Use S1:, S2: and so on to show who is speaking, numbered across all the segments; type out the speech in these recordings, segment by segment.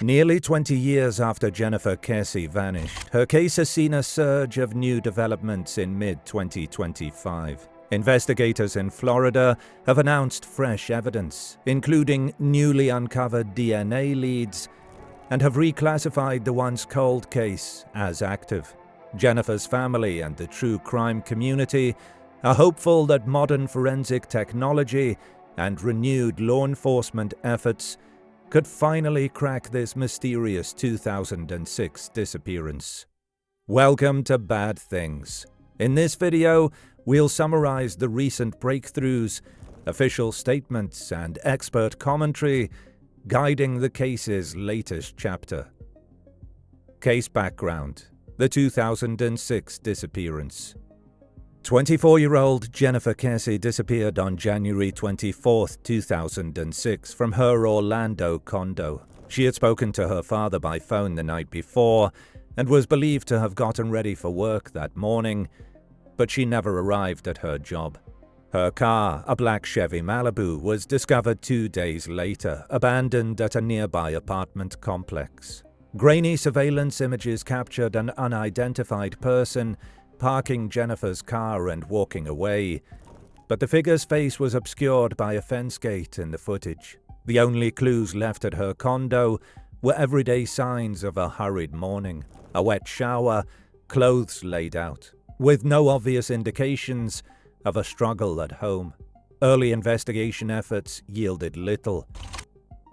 S1: Nearly 20 years after Jennifer Kesse vanished, her case has seen a surge of new developments in mid-2025. Investigators in Florida have announced fresh evidence, including newly uncovered DNA leads, and have reclassified the once cold case as active. Jennifer's family and the true crime community are hopeful that modern forensic technology and renewed law enforcement efforts could finally crack this mysterious 2006 disappearance. Welcome to Bad Things. In this video, we'll summarize the recent breakthroughs, official statements, and expert commentary guiding the case's latest chapter. Case background: the 2006 disappearance. 24-year-old Jennifer Kesse disappeared on January 24, 2006 from her Orlando condo. She had spoken to her father by phone the night before and was believed to have gotten ready for work that morning, but she never arrived at her job. Her car, a black Chevy Malibu, was discovered 2 days later, abandoned at a nearby apartment complex. Grainy surveillance images captured an unidentified person parking Jennifer's car and walking away, but the figure's face was obscured by a fence gate in the footage. The only clues left at her condo were everyday signs of a hurried morning, a wet shower, clothes laid out, with no obvious indications of a struggle at home. Early investigation efforts yielded little.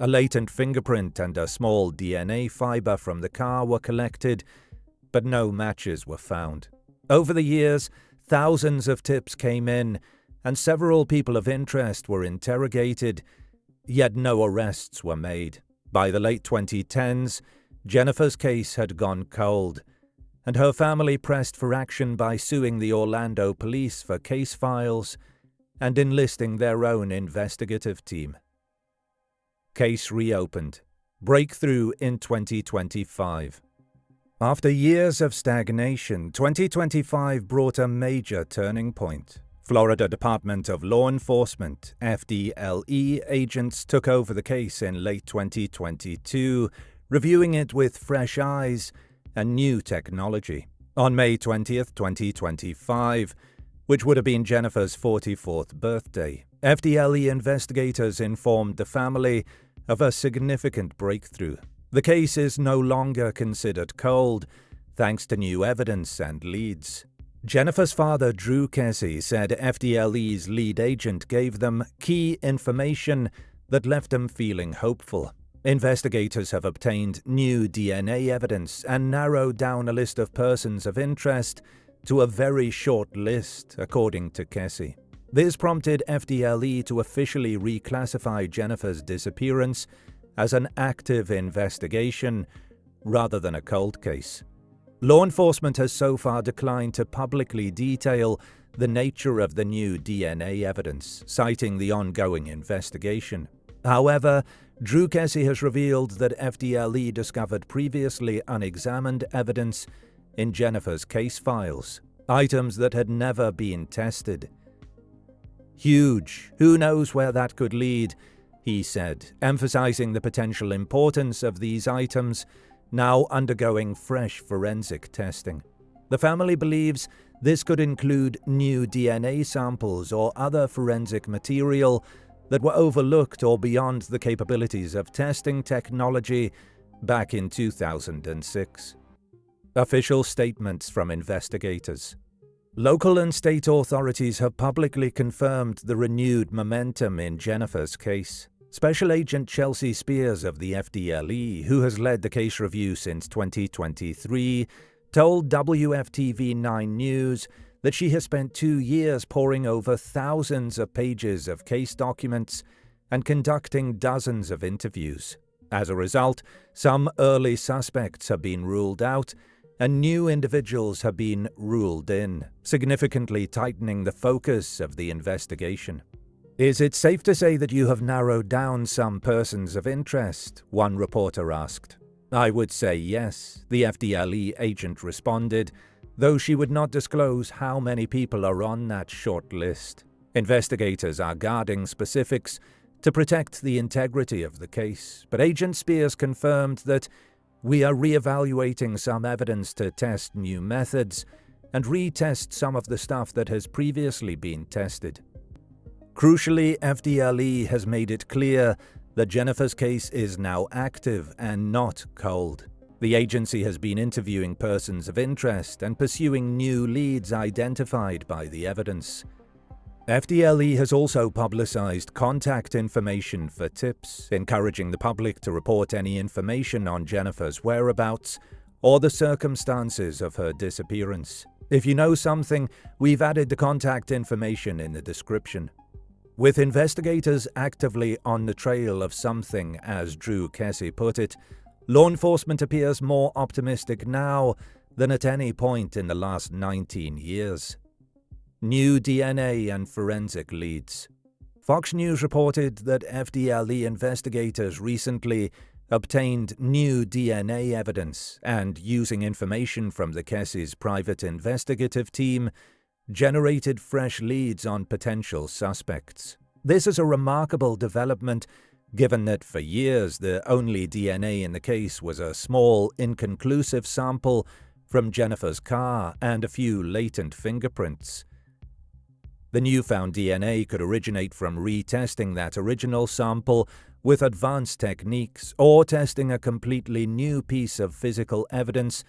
S1: A latent fingerprint and a small DNA fiber from the car were collected, but no matches were found. Over the years, thousands of tips came in, and several people of interest were interrogated, yet no arrests were made. By the late 2010s, Jennifer's case had gone cold, and her family pressed for action by suing the Orlando police for case files and enlisting their own investigative team. Case reopened. Breakthrough in 2025. After years of stagnation, 2025 brought a major turning point. Florida Department of Law Enforcement, FDLE, agents took over the case in late 2022, reviewing it with fresh eyes and new technology. On May 20th, 2025, which would have been Jennifer's 44th birthday, FDLE investigators informed the family of a significant breakthrough. The case is no longer considered cold, thanks to new evidence and leads. Jennifer's father, Drew Kesse, said FDLE's lead agent gave them key information that left them feeling hopeful. Investigators have obtained new DNA evidence and narrowed down a list of persons of interest to a very short list, according to Kesse. This prompted FDLE to officially reclassify Jennifer's disappearance as an active investigation rather than a cold case. Law enforcement has so far declined to publicly detail the nature of the new DNA evidence, citing the ongoing investigation. However, Drew Kesse has revealed that FDLE discovered previously unexamined evidence in Jennifer's case files, items that had never been tested. Huge. Who knows where that could lead, he said, emphasizing the potential importance of these items now undergoing fresh forensic testing. The family believes this could include new DNA samples or other forensic material that were overlooked or beyond the capabilities of testing technology back in 2006. Official statements from investigators. Local and state authorities have publicly confirmed the renewed momentum in Jennifer's case. Special Agent Chelsea Spears of the FDLE, who has led the case review since 2023, told WFTV9 News that she has spent 2 years poring over thousands of pages of case documents and conducting dozens of interviews. As a result, some early suspects have been ruled out and new individuals have been ruled in, significantly tightening the focus of the investigation. Is it safe to say that you have narrowed down some persons of interest? One reporter asked. I would say yes, the FDLE agent responded, though she would not disclose how many people are on that short list. Investigators are guarding specifics to protect the integrity of the case, but Agent Spears confirmed that we are re-evaluating some evidence to test new methods and retest some of the stuff that has previously been tested. Crucially, FDLE has made it clear that Jennifer's case is now active and not cold. The agency has been interviewing persons of interest and pursuing new leads identified by the evidence. FDLE has also publicized contact information for tips, encouraging the public to report any information on Jennifer's whereabouts or the circumstances of her disappearance. If you know something, we've added the contact information in the description. With investigators actively on the trail of something, as Drew Kesse put it, law enforcement appears more optimistic now than at any point in the last 19 years. New DNA and forensic leads. Fox News reported that FDLE investigators recently obtained new DNA evidence and, using information from the Kesse's private investigative team, generated fresh leads on potential suspects. This is a remarkable development, given that for years the only DNA in the case was a small, inconclusive sample from Jennifer's car and a few latent fingerprints. The newfound DNA could originate from retesting that original sample with advanced techniques or testing a completely new piece of physical evidence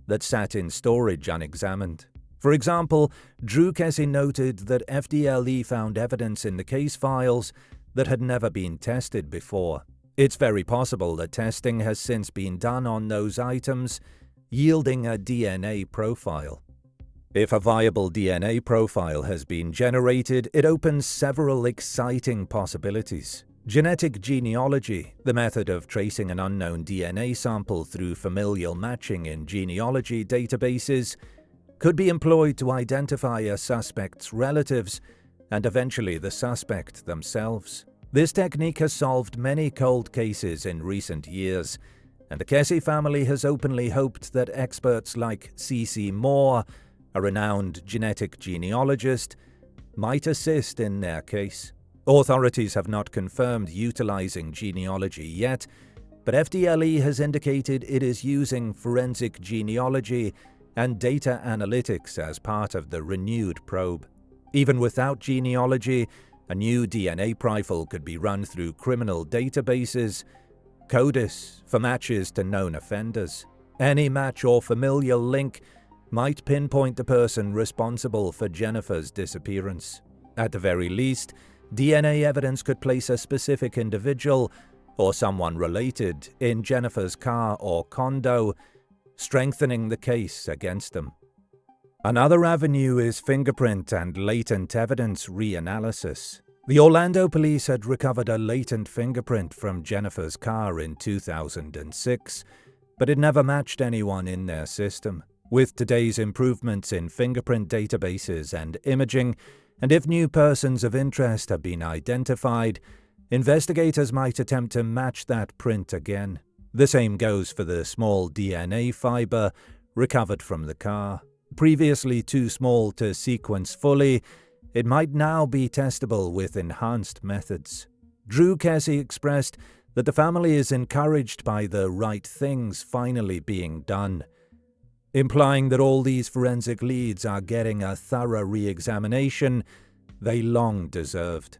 S1: that sat in storage unexamined. For example, Drew Kesse noted that FDLE found evidence in the case files that had never been tested before. It's very possible that testing has since been done on those items, yielding a DNA profile. If a viable DNA profile has been generated, it opens several exciting possibilities. Genetic genealogy, the method of tracing an unknown DNA sample through familial matching in genealogy databases, could be employed to identify a suspect's relatives and eventually the suspect themselves. This technique has solved many cold cases in recent years, and the Kesse family has openly hoped that experts like C.C. Moore, a renowned genetic genealogist, might assist in their case. Authorities have not confirmed utilizing genealogy yet, but FDLE has indicated it is using forensic genealogy and data analytics as part of the renewed probe. Even without genealogy, a new DNA profile could be run through criminal databases, CODIS, for matches to known offenders. Any match or familial link might pinpoint the person responsible for Jennifer's disappearance. At the very least, DNA evidence could place a specific individual or someone related in Jennifer's car or condo, strengthening the case against them. Another avenue is fingerprint and latent evidence reanalysis. The Orlando police had recovered a latent fingerprint from Jennifer's car in 2006, but it never matched anyone in their system. With today's improvements in fingerprint databases and imaging, and if new persons of interest have been identified, investigators might attempt to match that print again. The same goes for the small DNA fiber recovered from the car. Previously too small to sequence fully, it might now be testable with enhanced methods. Drew Kesse expressed that the family is encouraged by the right things finally being done, implying that all these forensic leads are getting a thorough re-examination they long deserved.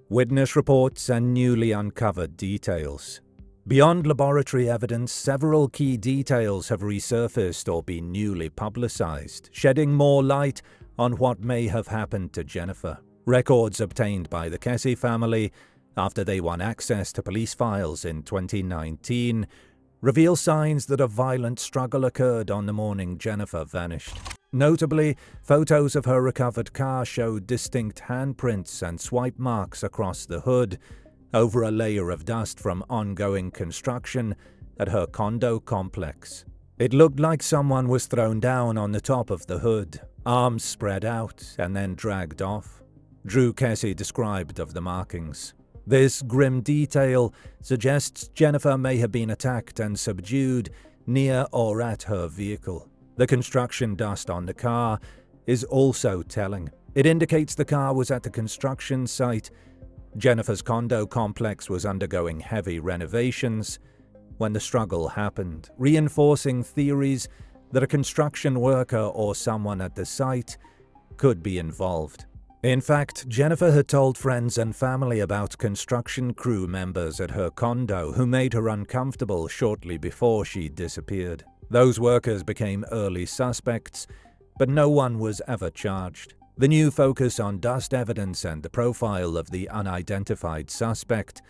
S1: Witness reports and newly uncovered details. Beyond laboratory evidence, several key details have resurfaced or been newly publicized, shedding more light on what may have happened to Jennifer. Records obtained by the Kesse family after they won access to police files in 2019 reveal signs that a violent struggle occurred on the morning Jennifer vanished. Notably, photos of her recovered car showed distinct handprints and swipe marks across the hood, over a layer of dust from ongoing construction at her condo complex. It looked like someone was thrown down on the top of the hood, arms spread out and then dragged off. Drew Kesse described of the markings. This grim detail suggests Jennifer may have been attacked and subdued near or at her vehicle. The construction dust on the car is also telling. It indicates the car was at the construction site Jennifer's condo complex was undergoing heavy renovations when the struggle happened, reinforcing theories that a construction worker or someone at the site could be involved. In fact, Jennifer had told friends and family about construction crew members at her condo who made her uncomfortable shortly before she disappeared. Those workers became early suspects, but no one was ever charged. The new focus on dust evidence and the profile of the unidentified suspect,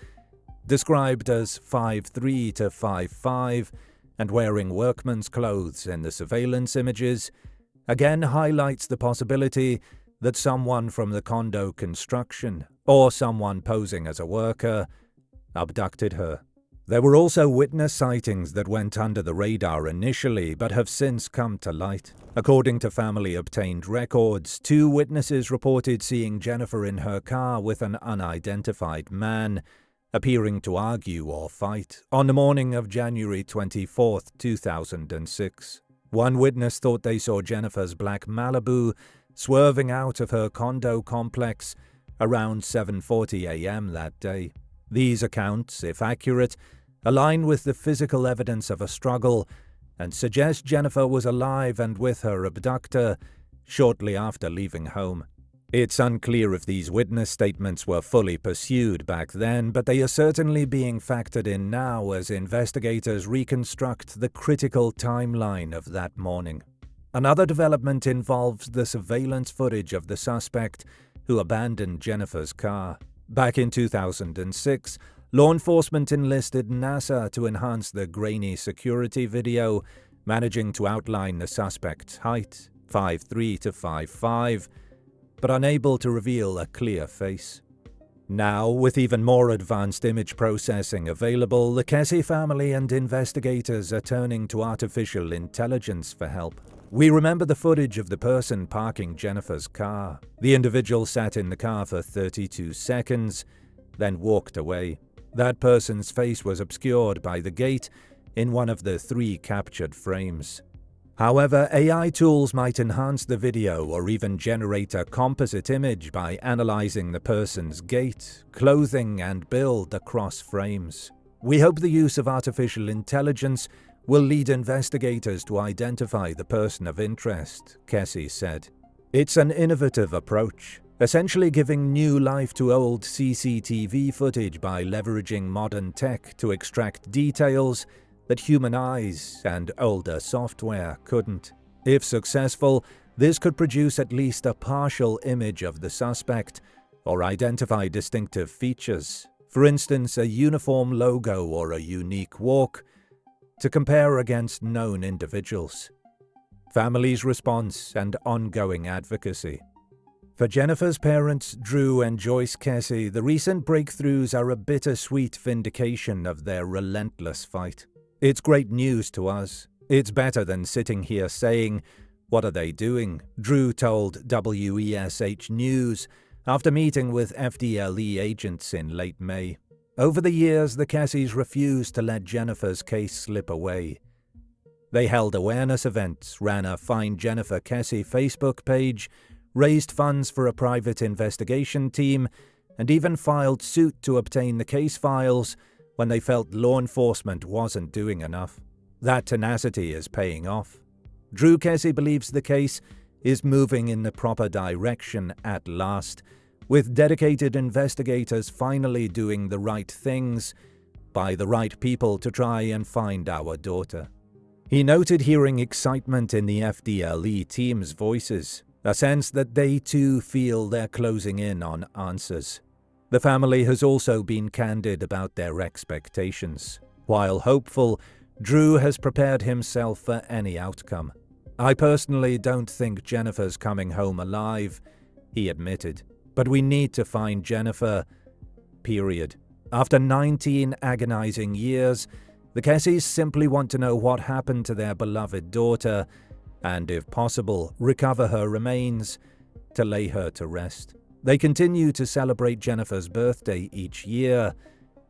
S1: described as 5'3" to 5'5", and wearing workman's clothes in the surveillance images, again highlights the possibility that someone from the condo construction, or someone posing as a worker, abducted her. There were also witness sightings that went under the radar initially but have since come to light. According to family-obtained records, 2 witnesses reported seeing Jennifer in her car with an unidentified man, appearing to argue or fight, on the morning of January 24, 2006. One witness thought they saw Jennifer's black Malibu swerving out of her condo complex around 7:40 a.m. that day. These accounts, if accurate, align with the physical evidence of a struggle and suggest Jennifer was alive and with her abductor shortly after leaving home. It's unclear if these witness statements were fully pursued back then, but they are certainly being factored in now as investigators reconstruct the critical timeline of that morning. Another development involves the surveillance footage of the suspect who abandoned Jennifer's car. Back in 2006, law enforcement enlisted NASA to enhance the grainy security video, managing to outline the suspect's height, 5'3" to 5'5", but unable to reveal a clear face. Now, with even more advanced image processing available, the Kesse family and investigators are turning to artificial intelligence for help. We remember the footage of the person parking Jennifer's car. The individual sat in the car for 32 seconds, then walked away. That person's face was obscured by the gate in one of the 3 captured frames. However, AI tools might enhance the video or even generate a composite image by analyzing the person's gait, clothing, and build across frames. We hope the use of artificial intelligence will lead investigators to identify the person of interest, Kesse said. It's an innovative approach, essentially giving new life to old CCTV footage by leveraging modern tech to extract details that human eyes and older software couldn't. If successful, this could produce at least a partial image of the suspect or identify distinctive features, for instance a uniform logo or a unique walk, to compare against known individuals. Family's response and ongoing advocacy. For Jennifer's parents, Drew and Joyce Kesse, the recent breakthroughs are a bittersweet vindication of their relentless fight. It's great news to us. It's better than sitting here saying, "What are they doing?" Drew told WESH News after meeting with FDLE agents in late May. Over the years, the Kesses refused to let Jennifer's case slip away. They held awareness events, ran a Find Jennifer Kesse Facebook page, raised funds for a private investigation team, and even filed suit to obtain the case files when they felt law enforcement wasn't doing enough. That tenacity is paying off. Drew Kesse believes the case is moving in the proper direction at last, with dedicated investigators finally doing the right things by the right people to try and find our daughter. He noted hearing excitement in the FDLE team's voices, a sense that they too feel they're closing in on answers. The family has also been candid about their expectations. While hopeful, Drew has prepared himself for any outcome. "I personally don't think Jennifer's coming home alive," he admitted. "But we need to find Jennifer, period." After 19 agonizing years, the Kesses simply want to know what happened to their beloved daughter and, if possible, recover her remains to lay her to rest. They continue to celebrate Jennifer's birthday each year.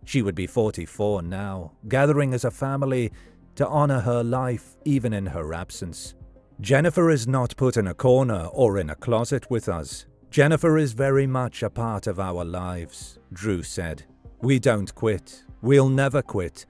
S1: She would be 44 now, gathering as a family to honor her life even in her absence. Jennifer is not put in a corner or in a closet with us. "Jennifer is very much a part of our lives," Drew said. "We don't quit. We'll never quit.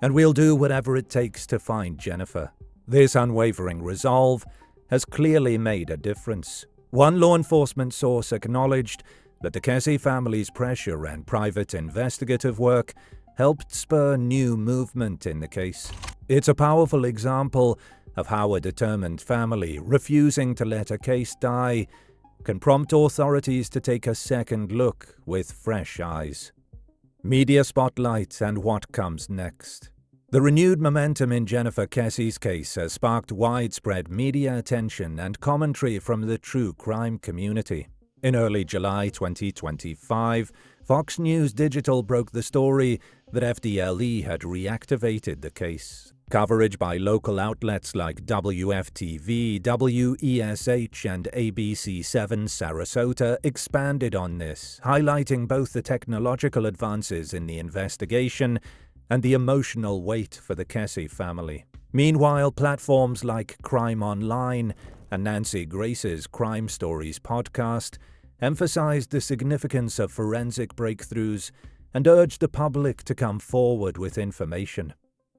S1: And we'll do whatever it takes to find Jennifer." This unwavering resolve has clearly made a difference. One law enforcement source acknowledged that the Kesse family's pressure and private investigative work helped spur new movement in the case. It's a powerful example of how a determined family refusing to let a case die can prompt authorities to take a second look with fresh eyes. Media spotlight and what comes next. The renewed momentum in Jennifer Kesse's case has sparked widespread media attention and commentary from the true crime community. In early July 2025, Fox News Digital broke the story that FDLE had reactivated the case. Coverage by local outlets like WFTV, WESH, and ABC7 Sarasota expanded on this, highlighting both the technological advances in the investigation and the emotional weight for the Kesse family. Meanwhile, platforms like Crime Online and Nancy Grace's Crime Stories podcast emphasized the significance of forensic breakthroughs and urged the public to come forward with information.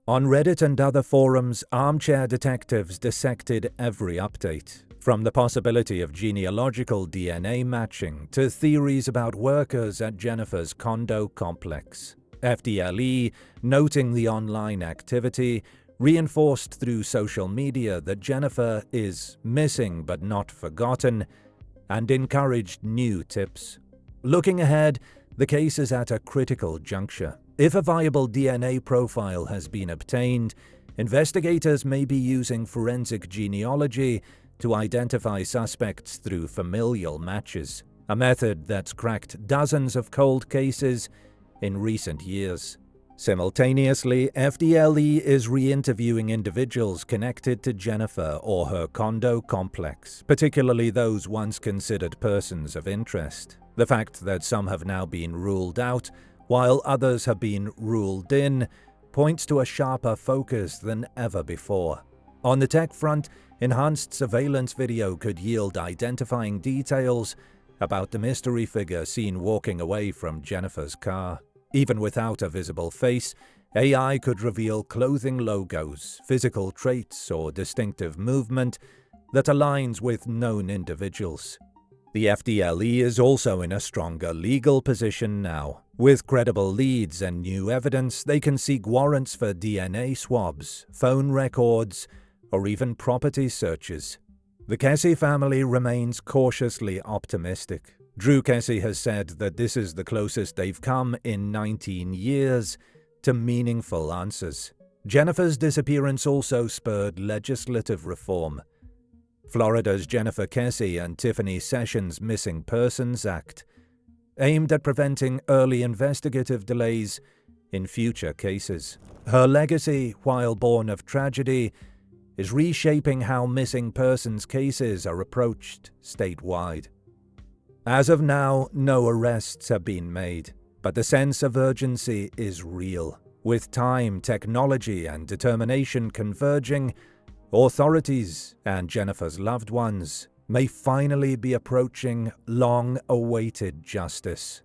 S1: On Reddit and other forums, armchair detectives dissected every update, from the possibility of genealogical DNA matching to theories about workers at Jennifer's condo complex. FDLE, noting the online activity, reinforced through social media that Jennifer is missing but not forgotten, and encouraged new tips. Looking ahead, the case is at a critical juncture. If a viable DNA profile has been obtained, investigators may be using forensic genealogy to identify suspects through familial matches, a method that's cracked dozens of cold cases in recent years. Simultaneously, FDLE is re-interviewing individuals connected to Jennifer or her condo complex, particularly those once considered persons of interest. The fact that some have now been ruled out, while others have been ruled in, points to a sharper focus than ever before. On the tech front, enhanced surveillance video could yield identifying details about the mystery figure seen walking away from Jennifer's car. Even without a visible face, AI could reveal clothing logos, physical traits, or distinctive movement that aligns with known individuals. The FDLE is also in a stronger legal position now. With credible leads and new evidence, they can seek warrants for DNA swabs, phone records, or even property searches. The Kesse family remains cautiously optimistic. Drew Kesse has said that this is the closest they've come in 19 years to meaningful answers. Jennifer's disappearance also spurred legislative reform. Florida's Jennifer Kesse and Tiffany Sessions Missing Persons Act, aimed at preventing early investigative delays in future cases. Her legacy, while born of tragedy, is reshaping how missing persons cases are approached statewide. As of now, no arrests have been made, but the sense of urgency is real. With time, technology, and determination converging, authorities and Jennifer's loved ones may finally be approaching long-awaited justice.